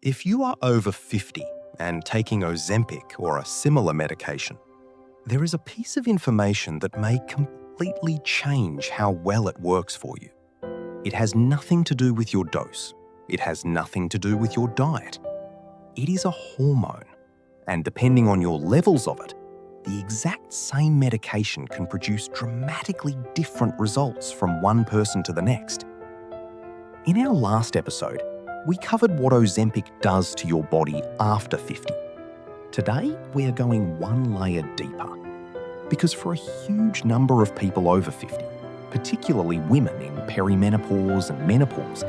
If you are over 50 and taking Ozempic or a similar medication, there is a piece of information that may completely change how well it works for you. It has nothing to do with your dose. It has nothing to do with your diet. It is a hormone, and depending on your levels of it, the exact same medication can produce dramatically different results from one person to the next. In our last episode, we covered what Ozempic does to your body after 50. Today, we are going one layer deeper. Because for a huge number of people over 50, particularly women in perimenopause and menopause,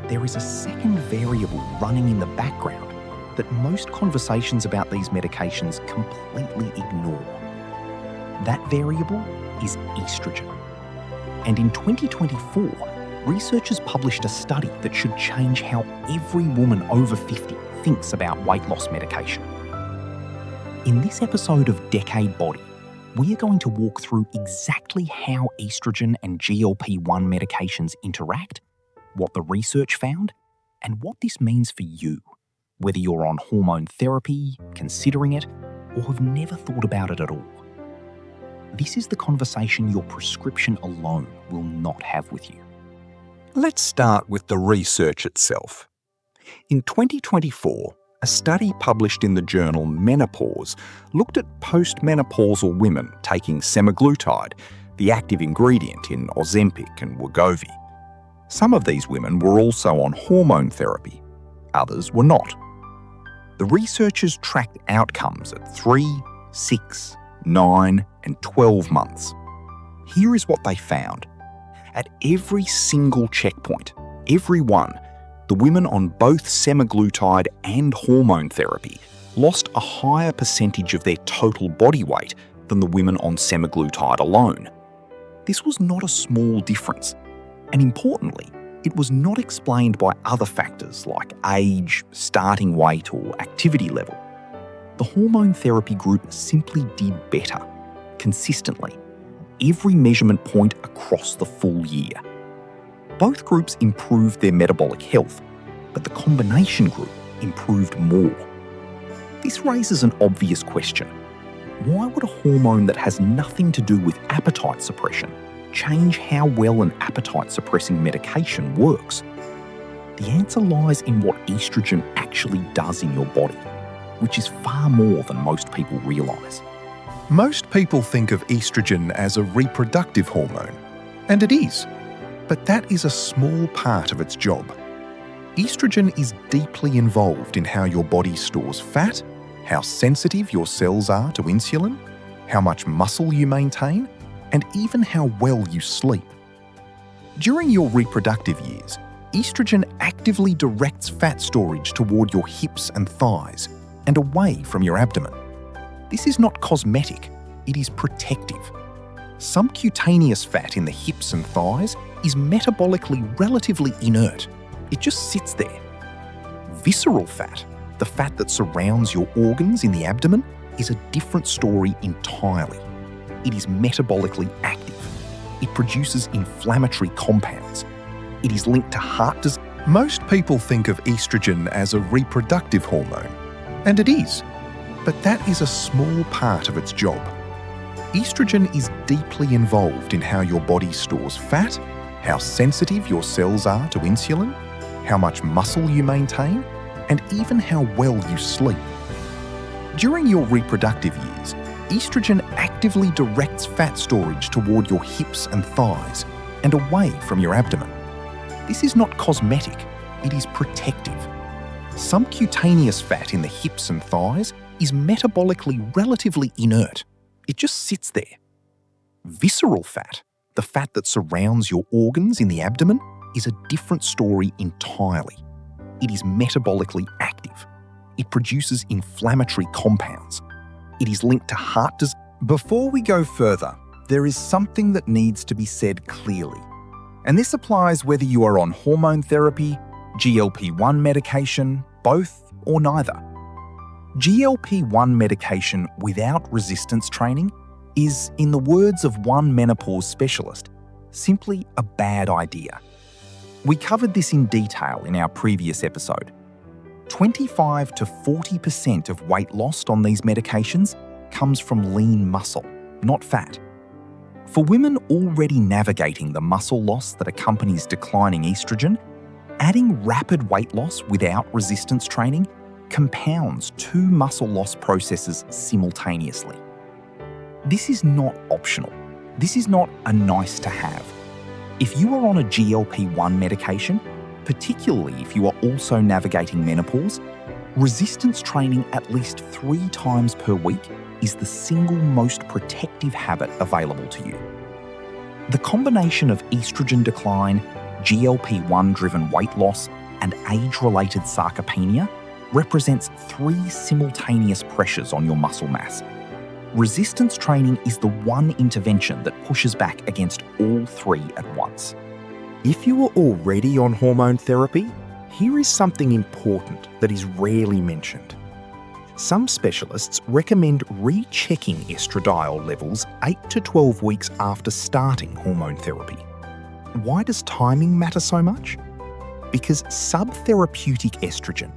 there is a second variable running in the background that most conversations about these medications completely ignore. That variable is estrogen. And in 2024, researchers published a study that should change how every woman over 50 thinks about weight loss medication. In this episode of Decade Body, we are going to walk through exactly how estrogen and GLP-1 medications interact, what the research found, and what this means for you, whether you're on hormone therapy, considering it, or have never thought about it at all. This is the conversation your prescription alone will not have with you. Let's start with the research itself. In 2024, a study published in the journal Menopause looked at postmenopausal women taking semaglutide, the active ingredient in Ozempic and Wegovy. Some of these women were also on hormone therapy, others were not. The researchers tracked outcomes at 3, 6, 9, and 12 months. Here is what they found. At every single checkpoint, every one, the women on both semaglutide and hormone therapy lost a higher percentage of their total body weight than the women on semaglutide alone. This was not a small difference, and importantly, it was not explained by other factors like age, starting weight, or activity level. The hormone therapy group simply did better, consistently, every measurement point across the full year. Both groups improved their metabolic health, but the combination group improved more. This raises an obvious question. Why would a hormone that has nothing to do with appetite suppression change how well an appetite-suppressing medication works? The answer lies in what estrogen actually does in your body, which is far more than most people realise. Most people think of estrogen as a reproductive hormone, and it is, but that is a small part of its job. Estrogen is deeply involved in how your body stores fat, how sensitive your cells are to insulin, how much muscle you maintain, and even how well you sleep. During your reproductive years, estrogen actively directs fat storage toward your hips and thighs and away from your abdomen. This is not cosmetic, it is protective. Some cutaneous fat in the hips and thighs is metabolically relatively inert. It just sits there. Visceral fat, the fat that surrounds your organs in the abdomen, is a different story entirely. It is metabolically active. It produces inflammatory compounds. It is linked to heart disease. Most people think of estrogen as a reproductive hormone, and it is, but that is a small part of its job. Estrogen is deeply involved in how your body stores fat, how sensitive your cells are to insulin, how much muscle you maintain, and even how well you sleep. During your reproductive years, estrogen actively directs fat storage toward your hips and thighs and away from your abdomen. This is not cosmetic, it is protective. Some cutaneous fat in the hips and thighs is metabolically relatively inert. It just sits there. Visceral fat, the fat that surrounds your organs in the abdomen, is a different story entirely. It is metabolically active. It produces inflammatory compounds. It is linked to heart disease. Before we go further, there is something that needs to be said clearly. And this applies whether you are on hormone therapy, GLP-1 medication, both or neither. GLP-1 medication without resistance training is, in the words of one menopause specialist, simply a bad idea. We covered this in detail in our previous episode. 25 to 40% of weight lost on these medications comes from lean muscle, not fat. For women already navigating the muscle loss that accompanies declining estrogen, adding rapid weight loss without resistance training compounds two muscle loss processes simultaneously. This is not optional. This is not a nice to have. If you are on a GLP-1 medication, particularly if you are also navigating menopause, resistance training at least 3 times per week is the single most protective habit available to you. The combination of estrogen decline, GLP-1 driven weight loss, and age-related sarcopenia represents 3 simultaneous pressures on your muscle mass. Resistance training is the one intervention that pushes back against all 3 at once. If you are already on hormone therapy, here is something important that is rarely mentioned. Some specialists recommend rechecking estradiol levels 8 to 12 weeks after starting hormone therapy. Why does timing matter so much? Because subtherapeutic estrogen,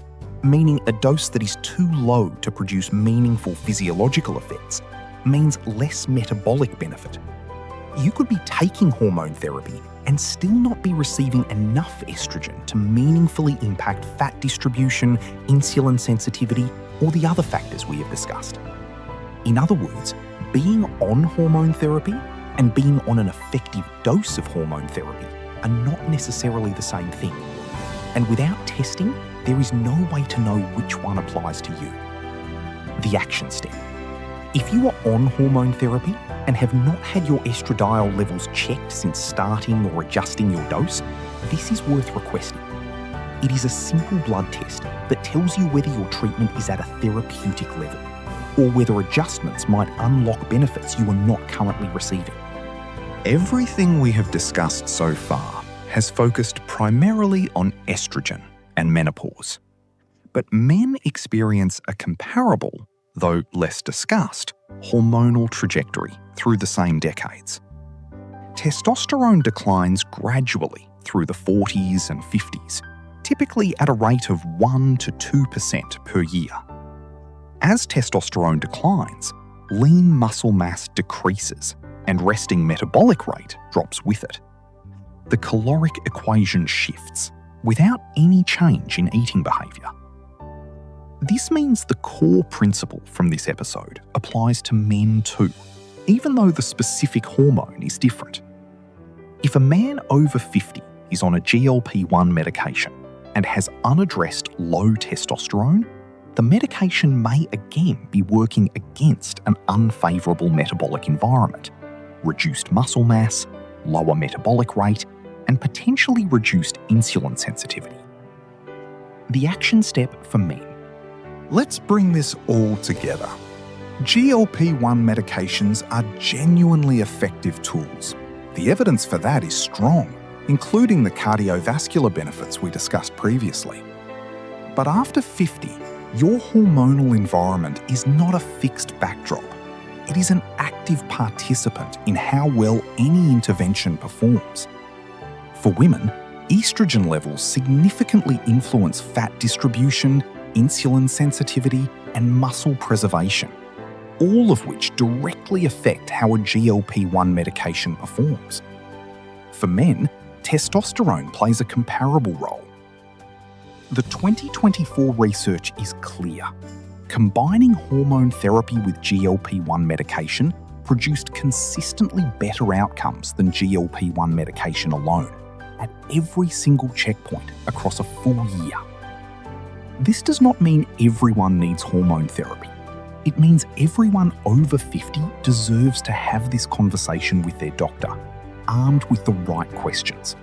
meaning a dose that is too low to produce meaningful physiological effects, means less metabolic benefit. You could be taking hormone therapy and still not be receiving enough estrogen to meaningfully impact fat distribution, insulin sensitivity, or the other factors we have discussed. In other words, being on hormone therapy and being on an effective dose of hormone therapy are not necessarily the same thing. And without testing, there is no way to know which one applies to you. The action step. If you are on hormone therapy and have not had your estradiol levels checked since starting or adjusting your dose, this is worth requesting. It is a simple blood test that tells you whether your treatment is at a therapeutic level or whether adjustments might unlock benefits you are not currently receiving. Everything we have discussed so far has focused primarily on estrogen and menopause. But men experience a comparable, though less discussed, hormonal trajectory through the same decades. Testosterone declines gradually through the 40s and 50s, typically at a rate of 1 to 2% per year. As testosterone declines, lean muscle mass decreases and resting metabolic rate drops with it. The caloric equation shifts without any change in eating behaviour. This means the core principle from this episode applies to men too, even though the specific hormone is different. If a man over 50 is on a GLP-1 medication and has unaddressed low testosterone, the medication may again be working against an unfavourable metabolic environment, reduced muscle mass, lower metabolic rate, and potentially reduced insulin sensitivity. The action step for men. Let's bring this all together. GLP-1 medications are genuinely effective tools. The evidence for that is strong, including the cardiovascular benefits we discussed previously. But after 50, your hormonal environment is not a fixed backdrop. It is an active participant in how well any intervention performs. For women, estrogen levels significantly influence fat distribution, insulin sensitivity, and muscle preservation, all of which directly affect how a GLP-1 medication performs. For men, testosterone plays a comparable role. The 2024 research is clear. Combining hormone therapy with GLP-1 medication produced consistently better outcomes than GLP-1 medication alone at every single checkpoint across a full year. This does not mean everyone needs hormone therapy. It means everyone over 50 deserves to have this conversation with their doctor, armed with the right questions.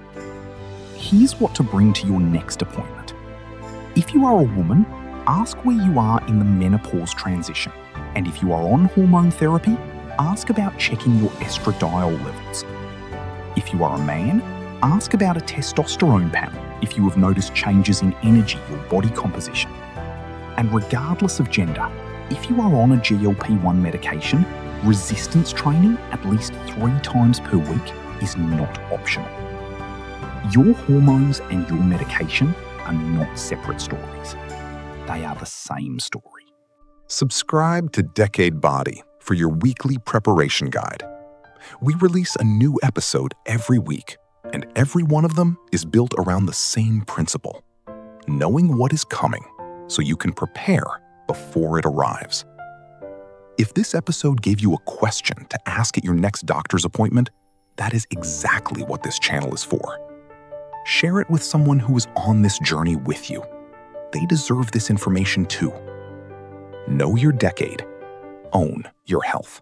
Here's what to bring to your next appointment. If you are a woman, ask where you are in the menopause transition. And if you are on hormone therapy, ask about checking your estradiol levels. If you are a man, ask about a testosterone panel if you have noticed changes in energy or body composition. And regardless of gender, if you are on a GLP-1 medication, resistance training at least 3 times per week is not optional. Your hormones and your medication are not separate stories. they are the same story. Subscribe to Decade Body for your weekly preparation guide. We release a new episode every week, and every one of them is built around the same principle: knowing what is coming so you can prepare before it arrives. If this episode gave you a question to ask at your next doctor's appointment, that is exactly what this channel is for. Share it with someone who is on this journey with you. They deserve this information too. Know your decade. Own your health.